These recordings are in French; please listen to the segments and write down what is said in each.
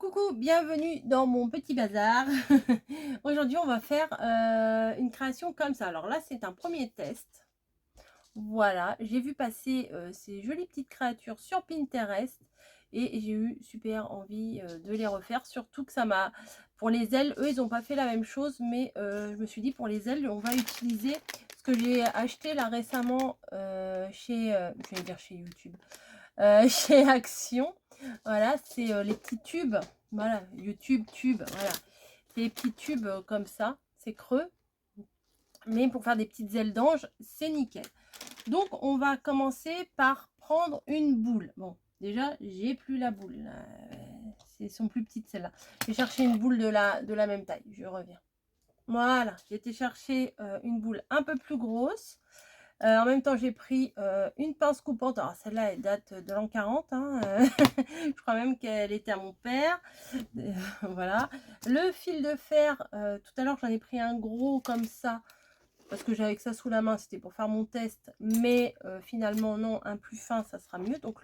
Coucou, bienvenue dans mon petit bazar. Aujourd'hui, on va faire une création comme ça. Alors là, c'est un premier test. Voilà, j'ai vu passer ces jolies petites créatures sur Pinterest et j'ai eu super envie de les refaire. Surtout que ça m'a... Pour les ailes, eux, ils n'ont pas fait la même chose, mais je me suis dit pour les ailes, on va utiliser ce que j'ai acheté là récemment chez... je vais dire chez YouTube. Chez Action. Voilà, c'est les petits tubes. Voilà, YouTube, tube. Voilà, c'est les petits tubes comme ça. C'est creux. Mais pour faire des petites ailes d'ange, c'est nickel. Donc, on va commencer par prendre une boule. Bon, déjà, j'ai plus la boule. Elles sont plus petites celles-là. Je vais chercher une boule de la même taille. Je reviens. Voilà, j'ai été chercher une boule un peu plus grosse. En même temps, j'ai pris une pince coupante. Alors, celle-là, elle date de l'an 40. Hein, je crois même qu'elle était à mon père. Voilà. Le fil de fer, tout à l'heure, j'en ai pris un gros comme ça. Parce que j'avais que ça sous la main, c'était pour faire mon test. Mais finalement, non, un plus fin, ça sera mieux. Donc,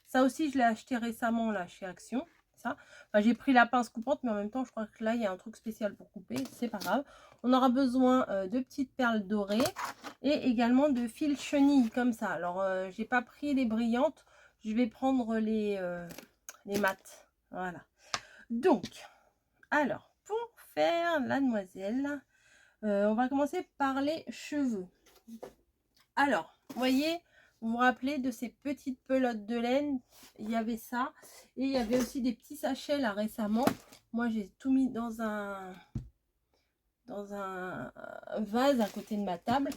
ça aussi, je l'ai acheté récemment là chez Action. Ça. Enfin, j'ai pris la pince coupante, mais en même temps, je crois que là, il y a un truc spécial pour couper. C'est pas grave. On aura besoin de petites perles dorées et également de fil chenille comme ça. Alors, j'ai pas pris les brillantes. Je vais prendre les mates. Voilà. Donc, alors, pour faire la demoiselle... on va commencer par les cheveux. Alors, vous voyez, vous vous rappelez de ces petites pelotes de laine, il y avait ça. Et il y avait aussi des petits sachets là récemment. Moi, j'ai tout mis dans un vase à côté de ma table.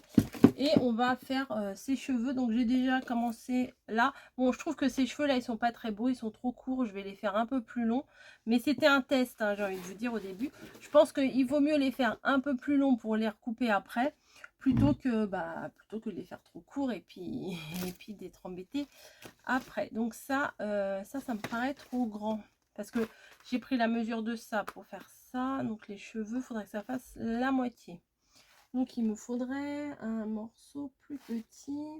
Et on va faire ses cheveux. Donc, j'ai déjà commencé là. Bon, je trouve que ces cheveux là, ils sont pas très beaux. Ils sont trop courts. Je vais les faire un peu plus longs. Mais c'était un test, hein, j'ai envie de vous dire au début. Je pense qu'il vaut mieux les faire un peu plus longs pour les recouper après. Plutôt que de les faire trop courts et puis, et puis d'être embêté après. Donc ça me paraît trop grand. Parce que j'ai pris la mesure de ça pour faire ça. Donc les cheveux, il faudrait que ça fasse la moitié. Donc il me faudrait un morceau plus petit.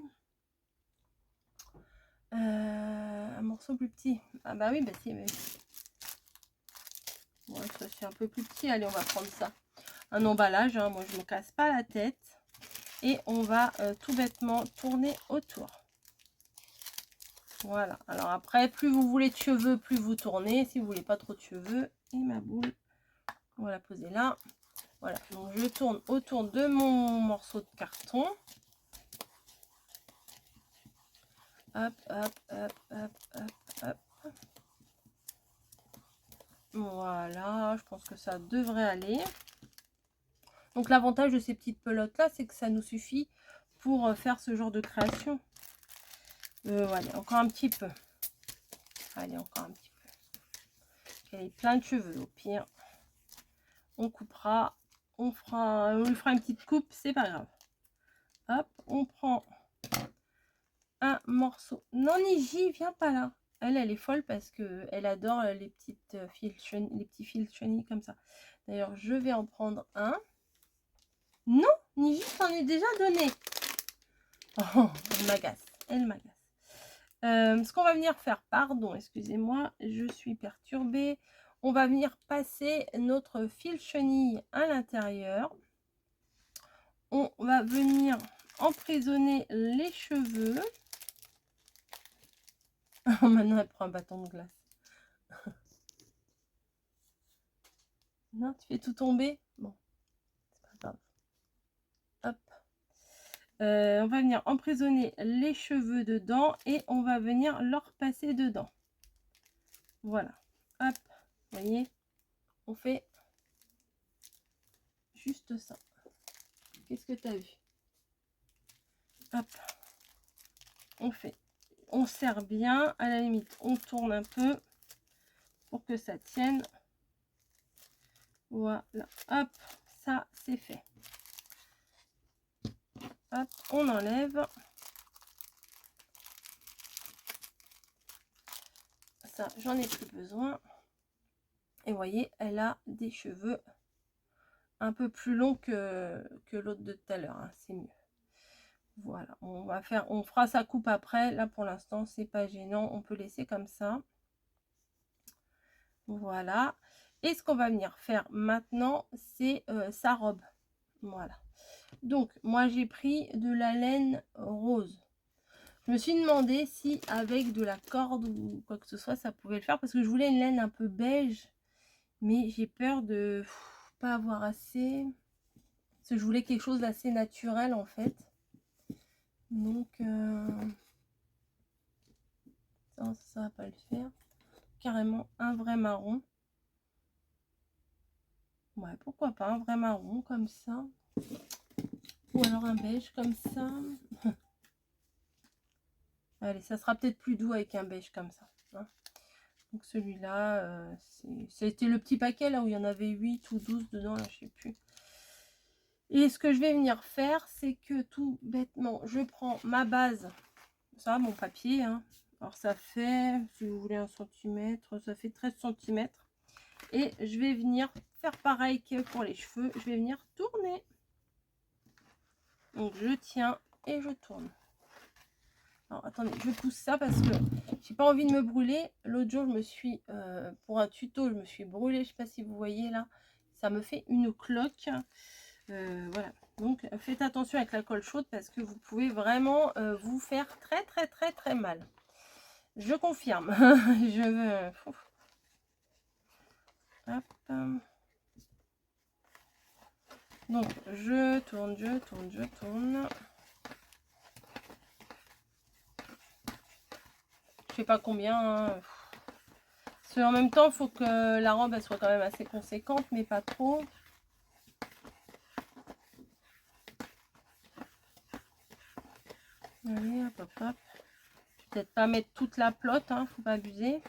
Un morceau plus petit. Ah bah oui, bah si. Mais... Bon, ça c'est un peu plus petit. Allez, on va prendre ça. Un emballage, hein. Moi je me casse pas la tête. Et on va tout bêtement tourner autour. Voilà. Alors après, plus vous voulez de cheveux, plus vous tournez. Si vous voulez pas trop de cheveux. Et ma boule, on va la poser là. Voilà. Donc je tourne autour de mon morceau de carton. Hop, hop, hop, hop, hop, hop. Voilà, je pense que ça devrait aller. Donc l'avantage de ces petites pelotes là, c'est que ça nous suffit pour faire ce genre de création. Allez, encore un petit peu. Allez, encore un petit peu. Allez, plein de cheveux au pire. On coupera. On lui fera une petite coupe, c'est pas grave. Hop, on prend un morceau. Non, Niji, viens pas là. Elle est folle parce que elle adore les petites les petits fils chenilles comme ça. D'ailleurs, je vais en prendre un. Non, Niji, t'en ai déjà donné. Oh, elle m'agace. Elle m'agace. Ce qu'on va venir faire, pardon, excusez-moi, je suis perturbée. On va venir passer notre fil chenille à l'intérieur. On va venir emprisonner les cheveux. Oh, maintenant, elle prend un bâton de glace. Non, tu fais tout tomber. Bon, c'est pas grave. Hop. On va venir emprisonner les cheveux dedans et on va venir leur passer dedans. Voilà. Hop. Vous voyez, on fait juste ça. Qu'est-ce que tu as vu? Hop. On fait. On serre bien. À la limite, on tourne un peu pour que ça tienne. Voilà. Hop. Ça, c'est fait. Hop. On enlève. Ça, j'en ai plus besoin. Et vous voyez, elle a des cheveux un peu plus longs que l'autre de tout à l'heure. Hein. C'est mieux. Voilà, on fera sa coupe après. Là, pour l'instant, c'est pas gênant. On peut laisser comme ça. Voilà. Et ce qu'on va venir faire maintenant, c'est sa robe. Voilà. Donc, moi, j'ai pris de la laine rose. Je me suis demandé si avec de la corde ou quoi que ce soit, ça pouvait le faire. Parce que je voulais une laine un peu beige. Mais j'ai peur de pas avoir assez. Parce que je voulais quelque chose d'assez naturel, en fait. Donc, ça va pas le faire. Carrément un vrai marron. Ouais, pourquoi pas un vrai marron comme ça. Ou alors un beige comme ça. Allez, ça sera peut-être plus doux avec un beige comme ça. Hein. Donc celui-là, c'était le petit paquet là où il y en avait 8 ou 12 dedans, là, je sais plus. Et ce que je vais venir faire, c'est que tout bêtement, je prends ma base, ça, mon papier. Hein. Alors ça fait, si vous voulez, 1 centimètre, ça fait 13 cm. Et je vais venir faire pareil que pour les cheveux, je vais venir tourner. Donc je tiens et je tourne. Alors attendez, je pousse ça parce que j'ai pas envie de me brûler. L'autre jour, je me suis, pour un tuto, je me suis brûlée. Je sais pas si vous voyez là, ça me fait une cloque. Voilà, donc faites attention avec la colle chaude parce que vous pouvez vraiment vous faire très mal. Je confirme. Je veux. Hop. Donc je tourne. Je sais pas combien. Hein. Parce qu'en même temps, il faut que la robe elle soit quand même assez conséquente, mais pas trop. Allez, hop. Peut-être pas mettre toute la plotte, hein, faut pas abuser.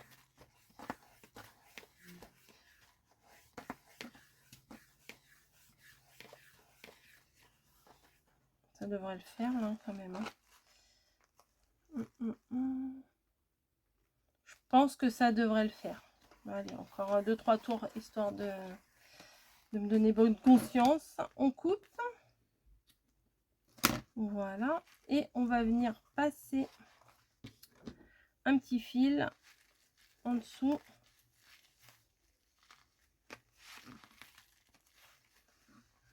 Ça devrait le faire, là, quand même. Hein. Je pense que ça devrait le faire. Allez, encore 2-3 tours, histoire de me donner bonne conscience. On coupe. Voilà. Et on va venir passer un petit fil en dessous.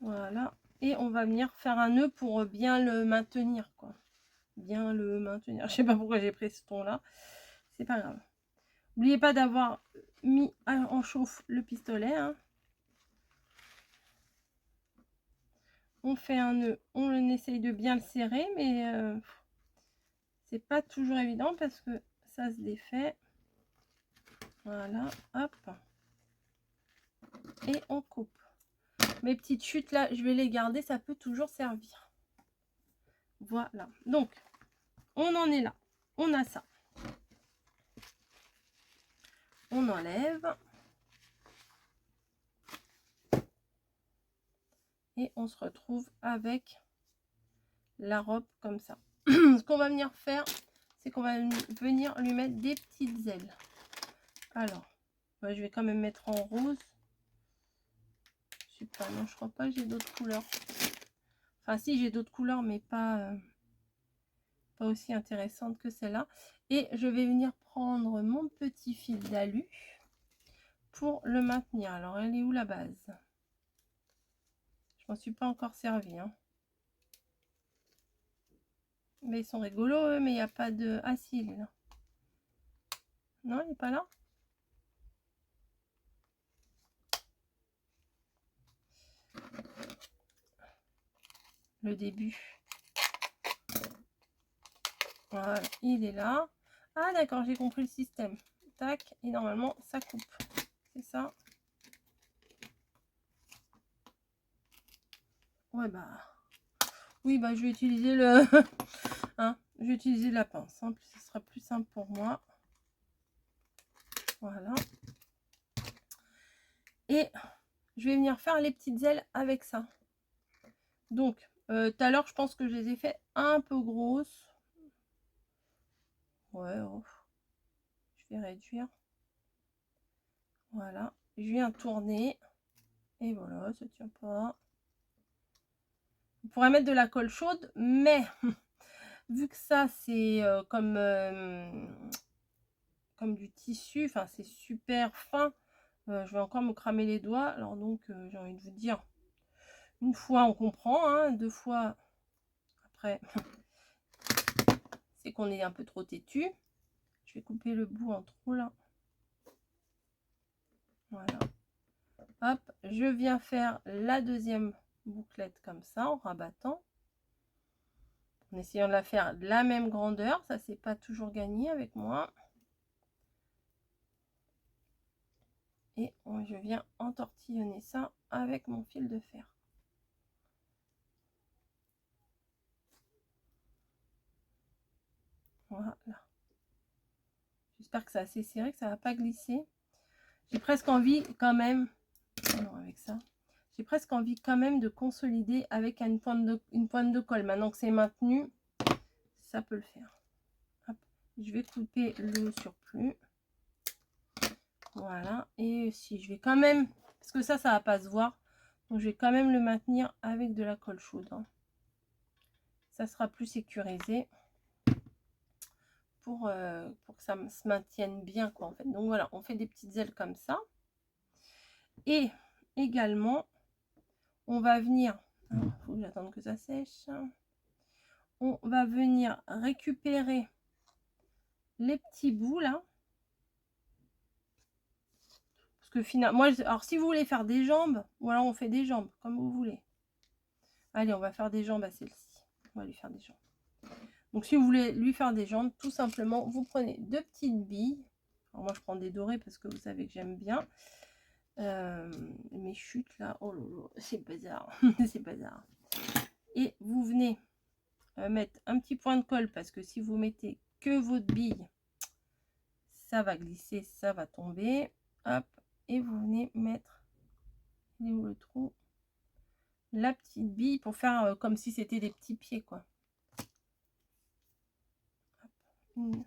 Voilà. Et on va venir faire un nœud pour bien le maintenir, quoi. Bien le maintenir. Je sais pas pourquoi j'ai pris ce ton là. C'est pas grave. N'oubliez pas d'avoir mis en chauffe le pistolet. Hein. On fait un nœud. On essaye de bien le serrer, mais c'est pas toujours évident parce que ça se défait. Voilà. Hop. Et on coupe. Mes petites chutes là, je vais les garder. Ça peut toujours servir. Voilà. Donc, on en est là. On a ça. On enlève. Et on se retrouve avec la robe comme ça. Ce qu'on va venir faire, c'est qu'on va venir lui mettre des petites ailes. Alors, je vais quand même mettre en rose. Je sais pas, non, je crois pas que j'ai d'autres couleurs. Enfin, si, j'ai d'autres couleurs, mais pas aussi intéressantes que celle-là. Et je vais venir prendre mon petit fil d'alu pour le maintenir. Alors, elle est où la base? Je m'en suis pas encore servi. Hein. Mais ils sont rigolos, eux, mais il n'y a pas de... Ah si, il est là. Non, il n'est pas là? Le début. Voilà, il est là. Ah d'accord, j'ai compris le système. Tac, et normalement, ça coupe. C'est ça? Ouais, bah... Oui, bah je vais utiliser le... hein, je vais utiliser la pince. Hein, ce sera plus simple pour moi. Voilà. Et je vais venir faire les petites ailes avec ça. Donc, tout à l'heure, je pense que je les ai fait un peu grosses. Ouais, oh. Je vais réduire. Voilà. Je viens tourner. Et voilà, ça tient pas. On pourrait mettre de la colle chaude, mais vu que ça, c'est comme du tissu, enfin, c'est super fin. Je vais encore me cramer les doigts. Alors donc, j'ai envie de vous dire, une fois on comprend, hein, 2 fois après, c'est qu'on est un peu trop têtu. Je vais couper le bout en trop là. Voilà. Hop, je viens faire la deuxième bouclette comme ça, en rabattant. En essayant de la faire de la même grandeur. Ça, c'est pas toujours gagné avec moi. Et je viens entortillonner ça avec mon fil de fer. Voilà. J'espère que c'est assez serré, que ça va pas glisser. J'ai presque envie quand même, non, avec ça, j'ai presque envie quand même de consolider avec une pointe de colle. Maintenant que c'est maintenu, ça peut le faire. Hop. Je vais couper le surplus. Voilà. Et si je vais quand même, parce que ça va pas se voir, donc je vais quand même le maintenir avec de la colle chaude. Hein. Ça sera plus sécurisé pour que ça se maintienne bien, quoi, en fait. Donc voilà, on fait des petites ailes comme ça. Et également, on va venir, il faut que j'attende que ça sèche. On va venir récupérer les petits bouts là. Parce que finalement, moi, alors si vous voulez faire des jambes, ou alors on fait des jambes, comme vous voulez. Allez, on va faire des jambes à celle-ci. On va lui faire des jambes. Donc si vous voulez lui faire des jambes, tout simplement, vous prenez 2 petites billes. Alors moi, je prends des dorées parce que vous savez que j'aime bien. Mes chutes là, oh là là, c'est bizarre. C'est bizarre. Et vous venez mettre un petit point de colle parce que si vous mettez que votre bille, ça va glisser, ça va tomber. Hop, et vous venez mettre, il est où le trou, la petite bille pour faire comme si c'était des petits pieds, quoi. Hop, une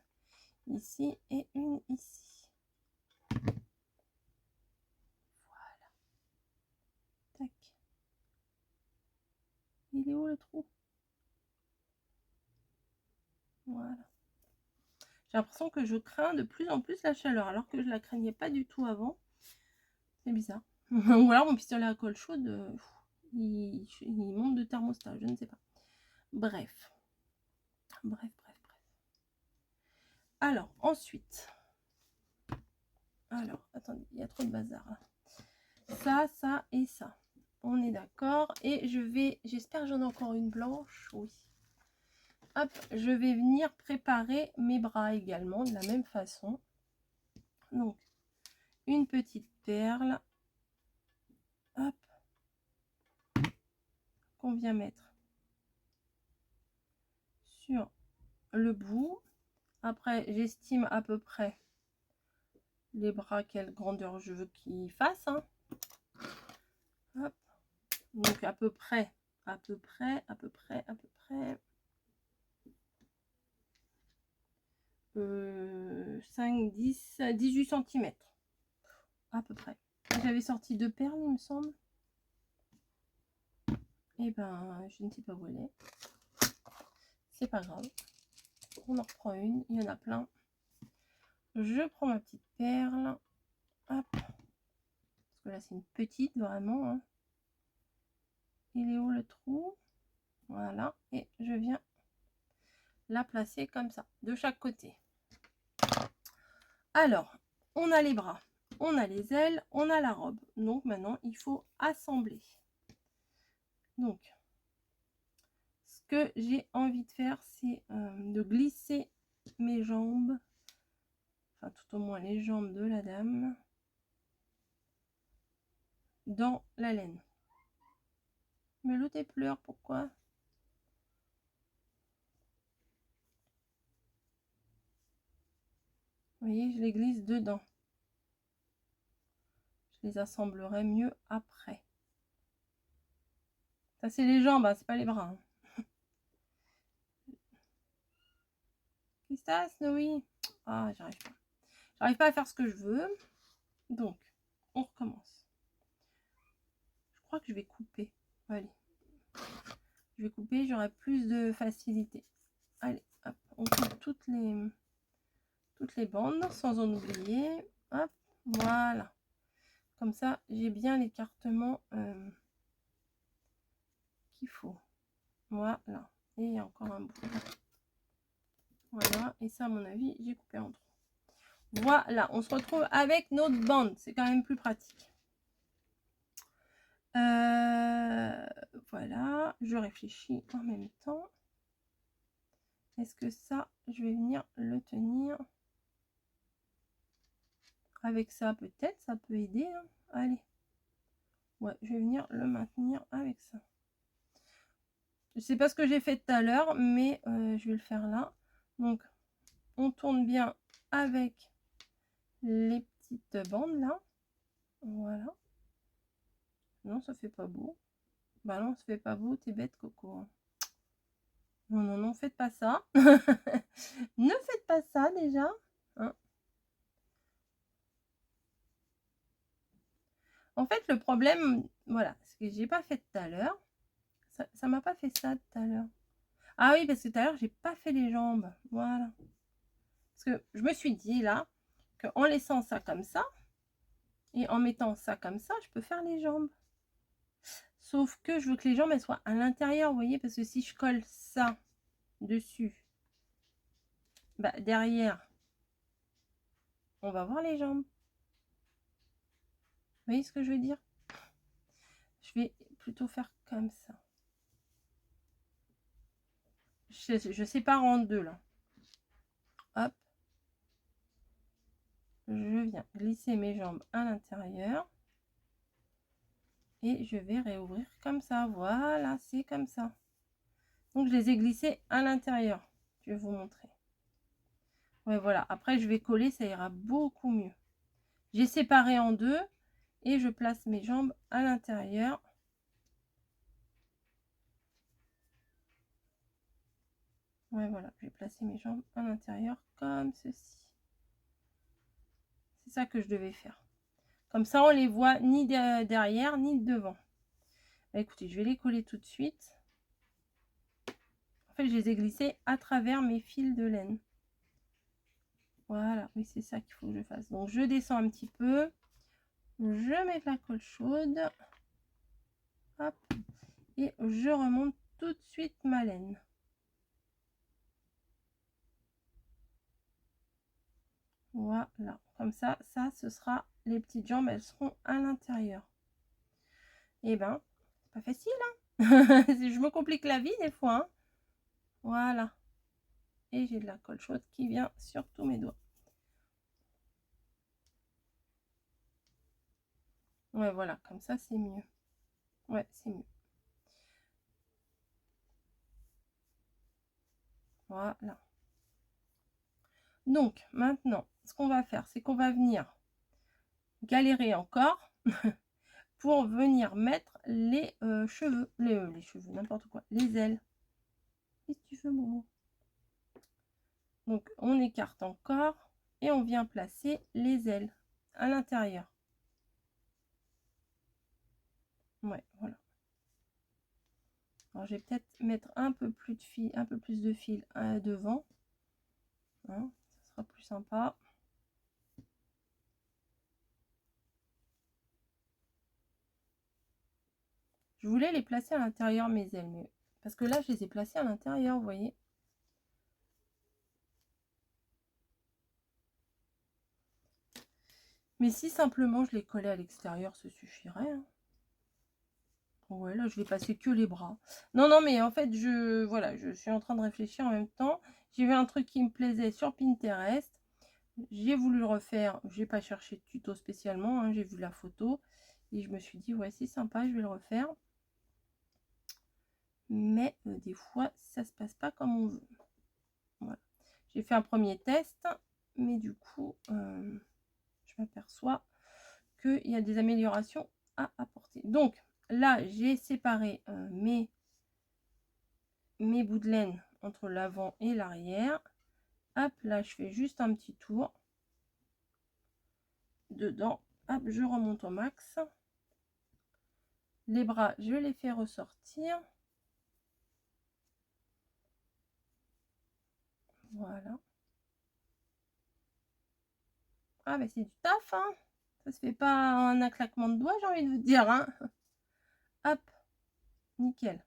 ici et une ici. Voilà. Tac. Il est où le trou? Voilà. J'ai l'impression que je crains de plus en plus la chaleur, alors que je la craignais pas du tout avant. C'est bizarre. Ou alors mon pistolet à colle chaude, il monte de thermostat, je ne sais pas. Bref. Bref. Alors, ensuite. Alors, attendez, il y a trop de bazar là. Ça et ça. On est d'accord. Et je vais, j'espère que j'en ai encore une blanche. Oui. Hop, je vais venir préparer mes bras également de la même façon. Donc, une petite perle. Hop. Qu'on vient mettre sur le bout. Après, j'estime à peu près les bras, quelle grandeur je veux qu'ils fassent. Hein. Hop. Donc, à peu près 5, 10, 18 cm à peu près. J'avais sorti 2 perles, il me semble. Et ben, je ne sais pas où elle est. C'est pas grave. On en reprend une. Il y en a plein. Je prends ma petite perle. Hop. Parce que là, c'est une petite, vraiment. Hein. Il est où le trou? Voilà. Et je viens la placer comme ça, de chaque côté. Alors, on a les bras, on a les ailes, on a la robe. Donc maintenant, il faut assembler. Donc, ce que j'ai envie de faire, c'est de glisser mes jambes, enfin tout au moins les jambes de la dame, dans la laine. Mais l'autre elle pleure, pourquoi? Vous voyez, je les glisse dedans. Je les assemblerai mieux après. Ça c'est les jambes, hein, c'est pas les bras. Hein. Qu'est-ce que ça, Snowy? Ah, j'arrive pas. J'arrive pas à faire ce que je veux. Donc, on recommence. Je crois que je vais couper. Allez. Je vais couper, j'aurai plus de facilité. Allez, hop, on coupe toutes les bandes sans en oublier. Hop, voilà. Comme ça, j'ai bien l'écartement qu'il faut. Voilà. Et il y a encore un bout. Voilà. Et ça, à mon avis, j'ai coupé en 3. Voilà. On se retrouve avec notre bande. C'est quand même plus pratique. Voilà. Je réfléchis en même temps. Est-ce que ça, je vais venir le tenir avec ça? Peut-être, ça peut aider. Hein. Allez. Ouais, je vais venir le maintenir avec ça. Je sais pas ce que j'ai fait tout à l'heure, mais je vais le faire là. Donc, on tourne bien avec les petites bandes là. Voilà. Non, ça fait pas beau. Bah non, ça fait pas beau, t'es bête, Coco. Non, non, non, faites pas ça. Ne faites pas ça déjà. Hein. En fait, le problème, voilà, ce que j'ai pas fait tout à l'heure, ça m'a pas fait ça tout à l'heure. Ah oui, parce que tout à l'heure, j'ai pas fait les jambes. Voilà. Parce que je me suis dit là, qu'en laissant ça comme ça, et en mettant ça comme ça, je peux faire les jambes. Sauf que je veux que les jambes, elles soient à l'intérieur, vous voyez, parce que si je colle ça dessus, bah, derrière, on va voir les jambes. Vous voyez ce que je veux dire? Je vais plutôt faire comme ça. Je sépare en deux, là. Hop. Je viens glisser mes jambes à l'intérieur. Et je vais réouvrir comme ça. Voilà, c'est comme ça. Donc, je les ai glissés à l'intérieur. Je vais vous montrer. Ouais, voilà. Après, je vais coller, ça ira beaucoup mieux. J'ai séparé en deux et je place mes jambes à l'intérieur. Ouais, voilà. Je vais placer mes jambes à l'intérieur comme ceci. C'est ça que je devais faire. Comme ça, on les voit ni derrière ni devant. Bah, écoutez, je vais les coller tout de suite. En fait, je les ai glissés à travers mes fils de laine. Voilà, oui, c'est ça qu'il faut que je fasse. Donc, je descends un petit peu. Je mets de la colle chaude. Hop. Et je remonte tout de suite ma laine. Voilà. Comme ça, ce sera... Les petites jambes, elles seront à l'intérieur. Et ben, c'est pas facile, hein. Je me complique la vie des fois. Hein. Voilà. Et j'ai de la colle chaude qui vient sur tous mes doigts. Ouais, voilà, comme ça, c'est mieux. Ouais, c'est mieux. Voilà. Donc, maintenant, ce qu'on va faire, c'est qu'on va venir galérer encore pour venir mettre les cheveux, les cheveux, n'importe quoi, les ailes. Qu'est-ce que tu fais, Momo? Donc, on écarte encore et on vient placer les ailes à l'intérieur. Ouais, voilà. Alors, je vais peut-être mettre un peu plus de fil, devant. Hein, ça sera plus sympa. Je voulais les placer à l'intérieur, mes ailes, mais parce que là, je les ai placées à l'intérieur, vous voyez. Mais si simplement je les collais à l'extérieur, ça suffirait. Hein. Ouais, là, je vais passer que les bras. Non, non, mais en fait, voilà, je suis en train de réfléchir en même temps. J'ai vu un truc qui me plaisait sur Pinterest. J'ai voulu le refaire. J'ai pas cherché de tuto spécialement. Hein, j'ai vu la photo. Et je me suis dit, ouais, c'est sympa, je vais le refaire. Mais des fois, ça se passe pas comme on veut. Voilà. J'ai fait un premier test. Mais du coup, je m'aperçois qu'il y a des améliorations à apporter. Donc, là, j'ai séparé mes bouts de laine entre l'avant et l'arrière. Hop, là, je fais juste un petit tour dedans. Hop, je remonte au max. Les bras, je les fais ressortir. Voilà. Ah, mais c'est du taf, hein. Ça se fait pas en un claquement de doigts, j'ai envie de vous dire, hein. Hop, nickel.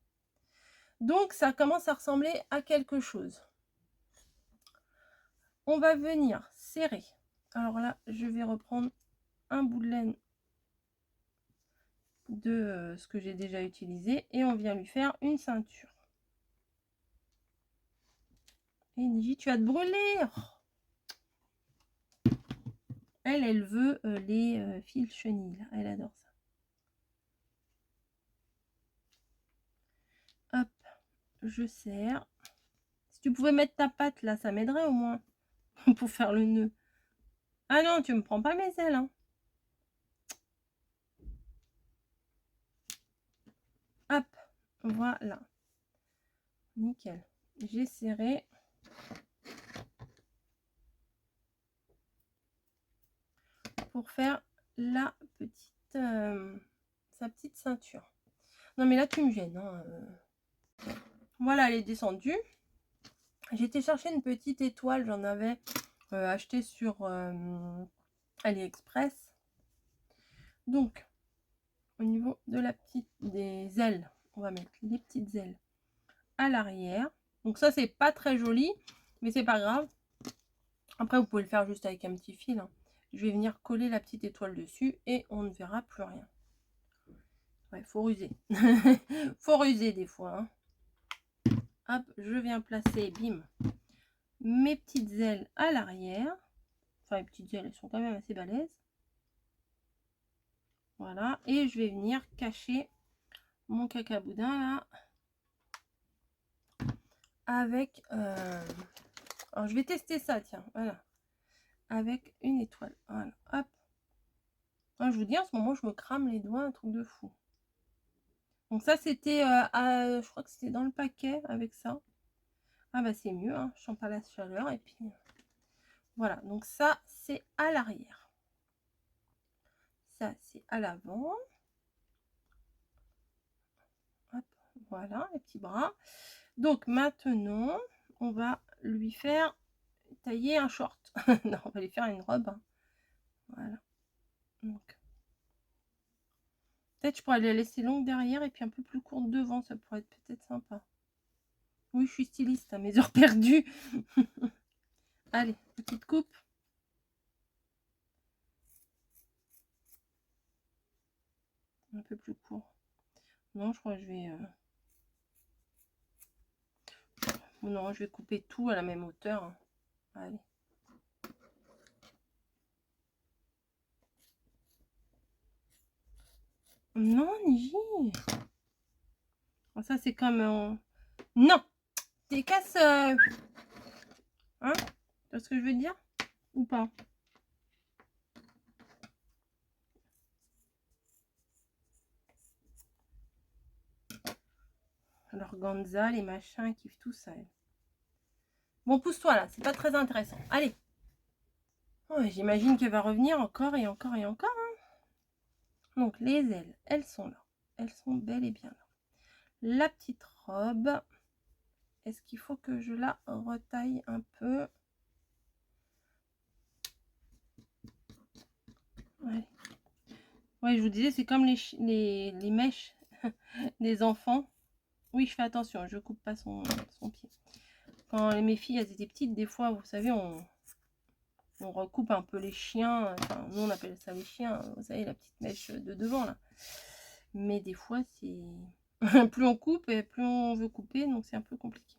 Donc, ça commence à ressembler à quelque chose. On va venir serrer. Alors là, je vais reprendre un bout de laine de ce que j'ai déjà utilisé et on vient lui faire une ceinture. Et Niji, tu vas te brûler. Oh. Elle veut les fils chenilles. Elle adore ça. Hop, je serre. Si tu pouvais mettre ta patte là, ça m'aiderait au moins pour faire le nœud. Ah non, tu me prends pas mes ailes, hein. Hop, voilà. Nickel. J'ai serré. Pour faire la petite sa petite ceinture. Non mais là tu me gênes, hein. Voilà, elle est descendue. J'ai été chercher une petite étoile, j'en avais acheté sur AliExpress. Donc au niveau de la petite des ailes, on va mettre les petites ailes à l'arrière. Donc ça c'est pas très joli, mais c'est pas grave. Après vous pouvez le faire juste avec un petit fil, hein. Je vais venir coller la petite étoile dessus et on ne verra plus rien. Ouais, faut ruser. Faut ruser des fois, hein. Hop, je viens placer, bim, mes petites ailes à l'arrière. Enfin, les petites ailes, elles sont quand même assez balèzes. Voilà, et je vais venir cacher mon cacaboudin là. Avec... Alors, je vais tester ça, tiens, voilà. Avec une étoile, voilà, hop. Alors, je vous dis, en ce moment, je me crame les doigts, un truc de fou. Donc ça, c'était, je crois que c'était dans le paquet avec ça. Ah bah c'est mieux, hein, je sens pas la chaleur. Et puis voilà, donc ça c'est à l'arrière. Ça c'est à l'avant. Voilà, les petits bras. Donc maintenant, on va lui faire tailler un short. Non, on va lui faire une robe, hein. Voilà. Donc peut-être je pourrais la laisser longue derrière et puis un peu plus courte devant, ça pourrait être peut-être sympa. Oui, je suis styliste à mes heures perdues. Allez, petite coupe. Un peu plus court. Non, je crois que je vais... Non, je vais couper tout à la même hauteur, hein. Allez. Non, Niji. Ça, c'est comme... Non. T'es casse... Hein? Tu vois ce que je veux dire? Ou pas? L'organza, les machins, kiffent tout ça. Bon, pousse-toi là, c'est pas très intéressant. Allez. Oh, j'imagine qu'elle va revenir encore et encore et encore, hein. Donc, les ailes, elles sont là. Elles sont bel et bien là. La petite robe. Est-ce qu'il faut que je la retaille un peu? Ouais. Ouais, je vous disais, c'est comme les mèches des enfants. Oui, je fais attention, je coupe pas son pied. Quand mes filles elles étaient petites, des fois, vous savez, on recoupe un peu les chiens. Enfin, nous, on appelle ça les chiens. Vous savez, la petite mèche de devant, là. Mais des fois, c'est... plus on coupe et plus on veut couper, donc c'est un peu compliqué.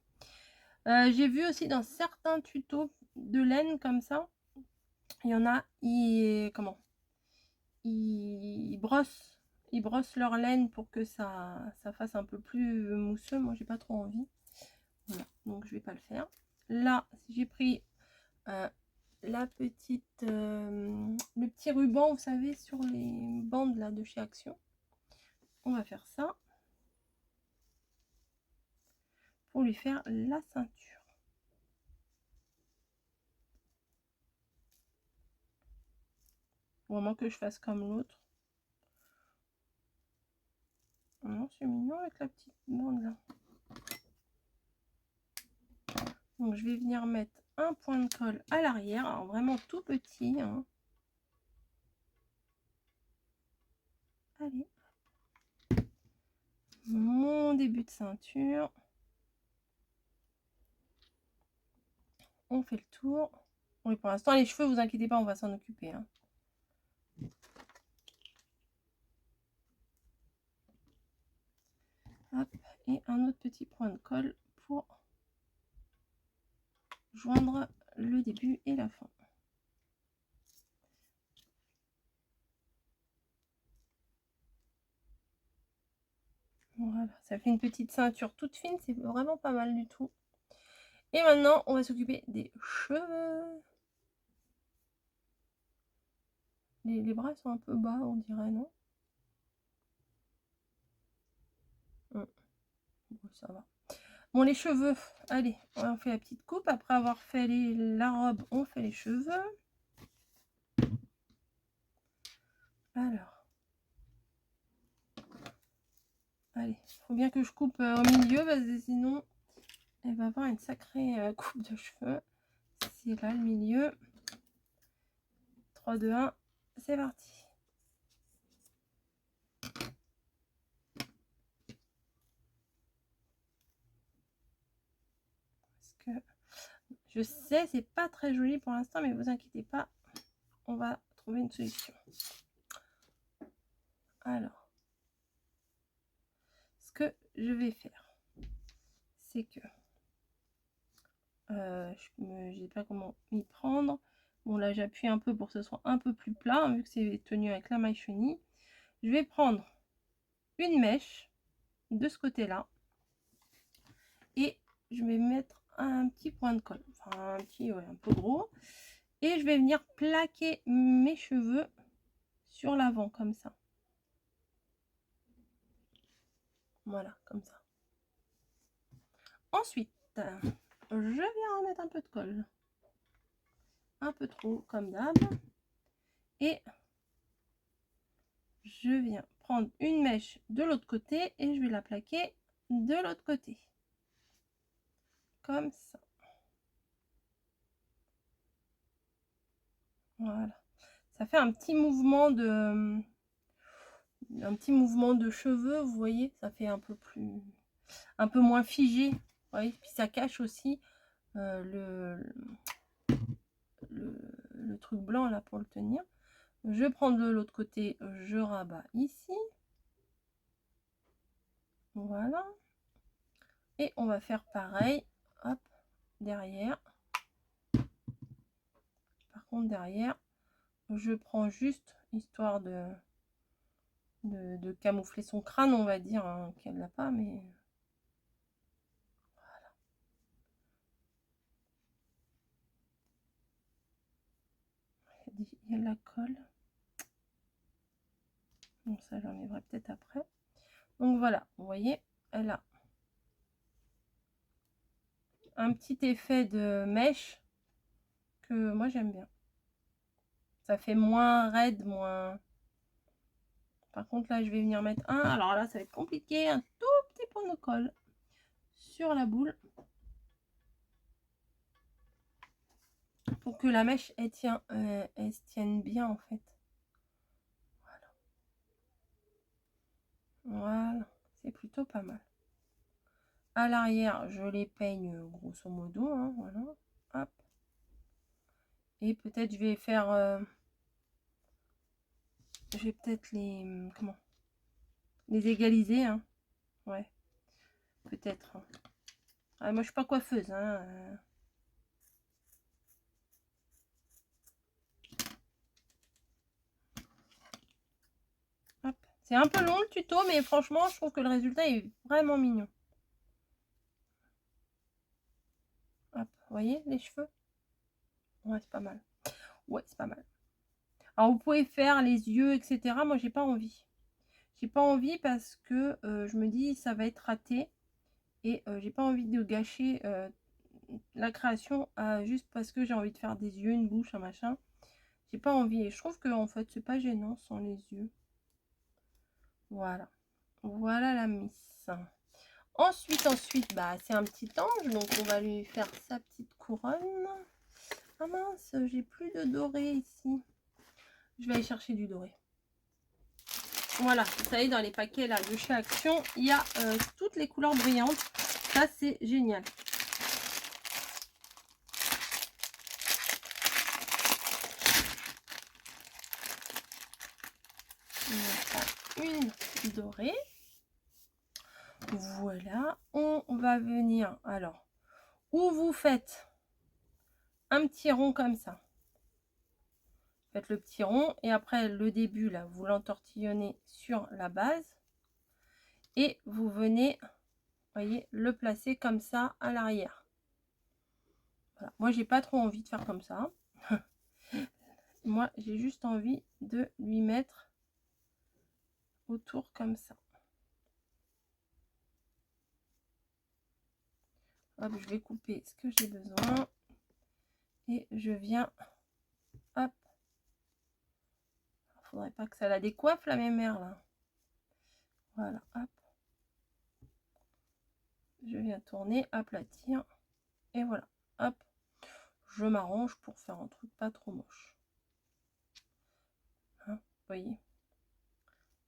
J'ai vu aussi dans certains tutos de laine comme ça, il y en a, ils brossent leur laine pour que ça fasse un peu plus mousseux. Moi, j'ai pas trop envie. Voilà, donc je vais pas le faire. Là, j'ai pris la petite, le petit ruban, vous savez, sur les bandes là de chez Action. On va faire ça pour lui faire la ceinture. Vraiment que je fasse comme l'autre. Non, c'est mignon avec la petite bande là. Donc je vais venir mettre un point de colle à l'arrière, alors vraiment tout petit, hein. Allez. Mon début de ceinture. On fait le tour. Oui, pour l'instant, les cheveux, vous inquiétez pas, on va s'en occuper. Hein. Hop, et un autre petit point de colle pour joindre le début et la fin. Voilà, ça fait une petite ceinture toute fine, c'est vraiment pas mal du tout. Et maintenant, on va s'occuper des cheveux. Les bras sont un peu bas, on dirait, non? Bon, ça va. Bon, les cheveux, allez, on fait la petite coupe. Après avoir fait la robe, on fait les cheveux. Alors. Allez, il faut bien que je coupe au milieu, parce que sinon, elle va avoir une sacrée coupe de cheveux. C'est là le milieu. 3, 2, 1, c'est parti. Parce que je sais, c'est pas très joli pour l'instant, mais vous inquiétez pas, on va trouver une solution. Alors, ce que je vais faire, c'est que je ne sais pas comment m'y prendre. Bon, là, j'appuie un peu pour que ce soit un peu plus plat, hein, vu que c'est tenu avec la maille chenille. Je vais prendre une mèche de ce côté-là et je vais mettre un petit point de colle, enfin un petit, ouais, un peu gros, et je vais venir plaquer mes cheveux sur l'avant comme ça. Voilà, comme ça. Ensuite, je viens remettre un peu de colle, un peu trop comme d'hab, et je viens prendre une mèche de l'autre côté et je vais la plaquer de l'autre côté, comme ça. Voilà, ça fait un petit mouvement de cheveux, vous voyez, ça fait un peu moins figé, vous voyez, puis ça cache aussi le truc blanc là pour le tenir. Je prends de l'autre côté, je rabats ici, voilà, et on va faire pareil, hop, derrière. Par contre derrière, je prends juste histoire de camoufler son crâne, on va dire, hein, qu'elle n'a pas, mais voilà. Il y a de la colle. Bon, ça j'enlèverai peut-être après. Donc voilà, vous voyez, elle a un petit effet de mèche que moi j'aime bien. Ça fait moins raide, moins... Par contre là je vais venir mettre un, alors là ça va être compliqué, un tout petit point de colle sur la boule pour que la mèche elle se tienne bien en fait. Voilà, c'est plutôt pas mal. À l'arrière, je les peigne grosso modo, hein, voilà. Hop. Et peut-être je vais faire... je vais peut-être les égaliser, hein. Ouais, peut-être. Hein. Ah, moi, je suis pas coiffeuse, hein. C'est un peu long le tuto, mais franchement, je trouve que le résultat est vraiment mignon. Hop, vous voyez les cheveux? Ouais, c'est pas mal. Ouais, c'est pas mal. Alors, vous pouvez faire les yeux, etc. Moi, j'ai pas envie. J'ai pas envie parce que je me dis ça va être raté. Et j'ai pas envie de gâcher la création juste parce que j'ai envie de faire des yeux, une bouche, un machin. J'ai pas envie. Et je trouve que en fait, c'est pas gênant sans les yeux. Voilà. Voilà la miss. Ensuite, bah, c'est un petit ange. Donc, on va lui faire sa petite couronne. Ah mince, j'ai plus de doré ici. Je vais aller chercher du doré. Voilà, vous savez, dans les paquets là de chez Action, il y a toutes les couleurs brillantes. Ça, c'est génial. Une dorée. Voilà, on va venir, alors, où vous faites un petit rond comme ça. Faites le petit rond et après le début, là, vous l'entortillonnez sur la base. Et vous venez, voyez, le placer comme ça à l'arrière. Voilà. Moi, j'ai pas trop envie de faire comme ça. Moi, j'ai juste envie de lui mettre autour comme ça. Hop, je vais couper ce que j'ai besoin. Et je viens, hop. Il faudrait pas que ça la décoiffe, la mémère, là. Voilà, hop. Je viens tourner, aplatir. Et voilà, hop. Je m'arrange pour faire un truc pas trop moche. Hein, vous voyez.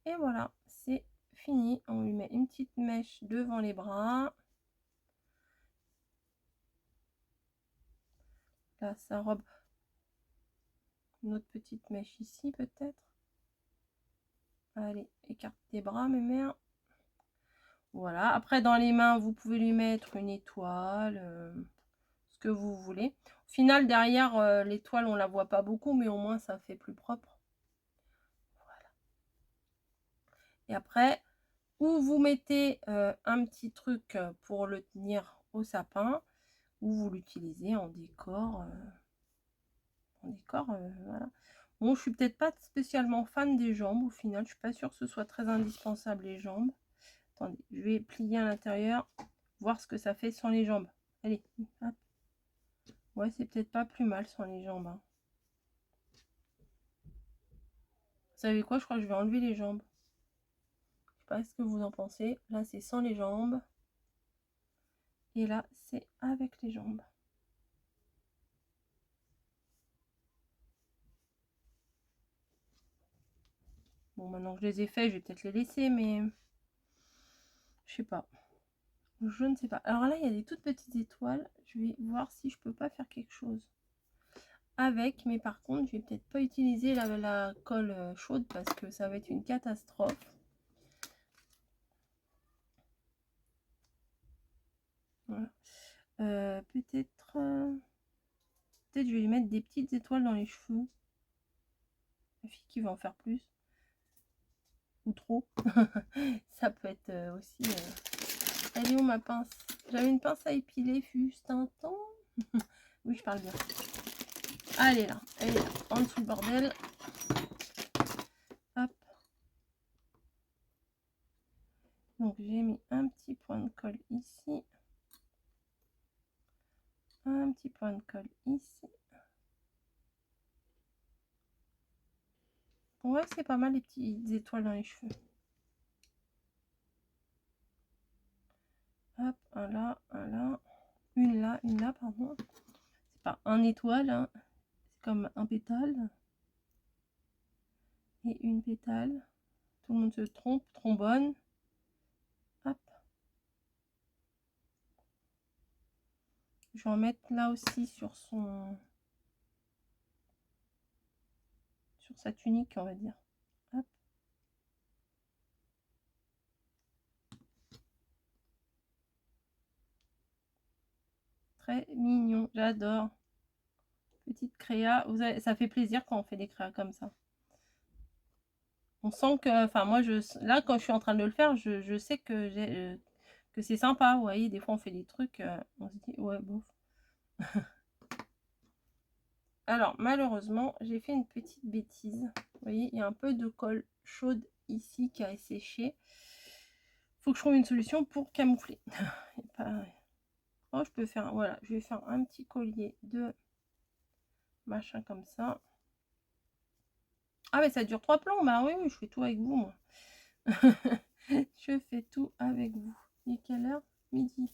Et voilà, c'est fini. On lui met une petite mèche devant les bras. Là, sa robe. Une autre petite mèche ici, peut-être. Allez, écarte tes bras, mes mères. Voilà. Après, dans les mains, vous pouvez lui mettre une étoile, ce que vous voulez. Au final, derrière, l'étoile, on la voit pas beaucoup, mais au moins, ça fait plus propre. Voilà. Et après, ou vous mettez un petit truc pour le tenir au sapin, ou vous l'utilisez en décor. Voilà. Bon, je suis peut-être pas spécialement fan des jambes au final. Je suis pas sûre que ce soit très indispensable les jambes. Attendez, je vais plier à l'intérieur, voir ce que ça fait sans les jambes. Allez, hop. Ouais, c'est peut-être pas plus mal sans les jambes. Hein. Vous savez quoi? Je crois que je vais enlever les jambes. Je sais pas ce que vous en pensez. Là, c'est sans les jambes. Et là, c'est avec les jambes. Bon, maintenant que je les ai faits, je vais peut-être les laisser, mais je sais pas. Je ne sais pas. Alors là, il y a des toutes petites étoiles. Je vais voir si je peux pas faire quelque chose avec. Mais par contre, je vais peut-être pas utiliser la colle chaude parce que ça va être une catastrophe. Voilà. Peut-être je vais lui mettre des petites étoiles dans les cheveux. La fille qui va en faire plus. Ou trop. Ça peut être aussi... Elle est où ma pince? J'avais une pince à épiler juste un temps. Oui, je parle bien. Elle est là. En dessous le bordel. Hop. Donc j'ai mis un petit point de colle ici. Un petit point de colle ici. Ouais, c'est pas mal les petites étoiles dans les cheveux. Hop, un là, une là, pardon. C'est pas un étoile, hein. C'est comme un pétale. Et une pétale. Tout le monde se trompe, trombone. Hop. Je vais en mettre là aussi sur sa tunique, on va dire. Hop. Très mignon, j'adore. Petite créa, ça fait plaisir quand on fait des créas comme ça. On sent que, enfin moi, là quand je suis en train de le faire, je sais que c'est sympa. Vous voyez, des fois on fait des trucs, on se dit ouais bof. Alors malheureusement, j'ai fait une petite bêtise. Vous voyez, il y a un peu de colle chaude ici qui a séché. Faut que je trouve une solution pour camoufler. Oh, je peux faire, voilà, je vais faire un petit collier de machin comme ça. Ah mais ça dure 3 plombs. Bah oui, je fais tout avec vous moi. Je fais tout avec vous. Il est quelle heure? Midi.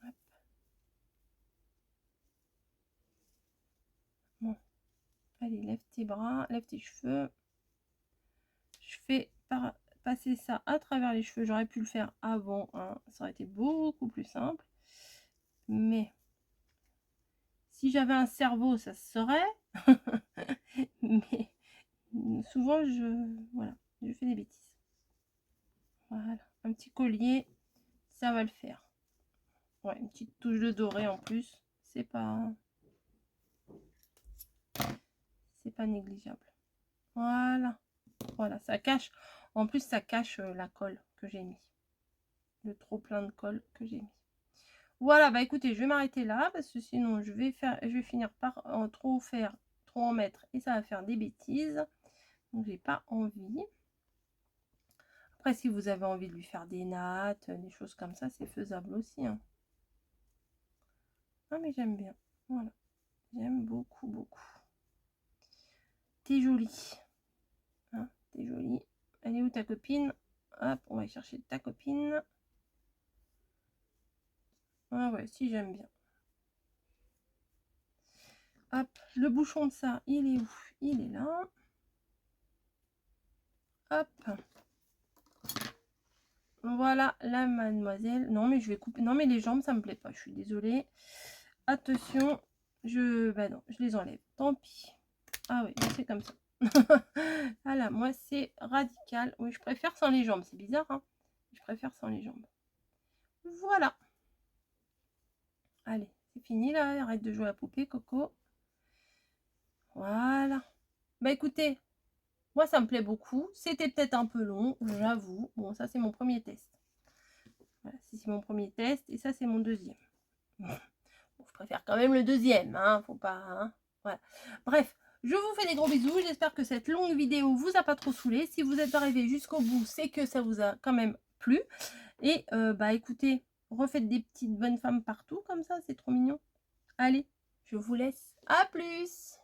Hop. Bon. Allez, lève tes bras, lève tes cheveux. je fais passer ça à travers les cheveux. J'aurais pu le faire avant, hein. Ça aurait été beaucoup plus simple. Mais si j'avais un cerveau, ça se saurait. Mais souvent, voilà, je fais des bêtises. Voilà, un petit collier, ça va le faire. Ouais, une petite touche de doré en plus, c'est pas négligeable. Voilà, voilà, ça cache. En plus, ça cache la colle que j'ai mis, le trop plein de colle que j'ai mis. Voilà, bah écoutez, je vais m'arrêter là parce que sinon je vais finir par trop en mettre et ça va faire des bêtises. Donc j'ai pas envie. Après, si vous avez envie de lui faire des nattes, des choses comme ça, c'est faisable aussi, hein. Ah, mais j'aime bien. Voilà. J'aime beaucoup, beaucoup. T'es jolie. Hein, t'es jolie. Elle est où ta copine? Hop, on va aller chercher ta copine. Ah ouais, si, j'aime bien. Hop, le bouchon de ça, il est où? Il est là. Hop. Voilà la mademoiselle. Non, mais je vais couper. Non, mais les jambes, ça me plaît pas. Je suis désolée. Attention. Bah non, je les enlève. Tant pis. Ah oui, c'est comme ça. Voilà, moi, c'est radical. Oui, je préfère sans les jambes. C'est bizarre, hein. Je préfère sans les jambes. Voilà. Allez, c'est fini, là. Arrête de jouer à la poupée, Coco. Voilà. Bah, écoutez, moi, ça me plaît beaucoup. C'était peut-être un peu long, j'avoue. Bon, ça, c'est mon premier test. Voilà, c'est mon premier test. Et ça, c'est mon deuxième. Bon, je préfère quand même le deuxième, hein. Faut pas... Hein. Voilà. Bref, je vous fais des gros bisous. J'espère que cette longue vidéo vous a pas trop saoulé. Si vous êtes arrivé jusqu'au bout, c'est que ça vous a quand même plu. Et bah, écoutez, refaites des petites bonnes femmes partout, comme ça. C'est trop mignon. Allez, je vous laisse. À plus!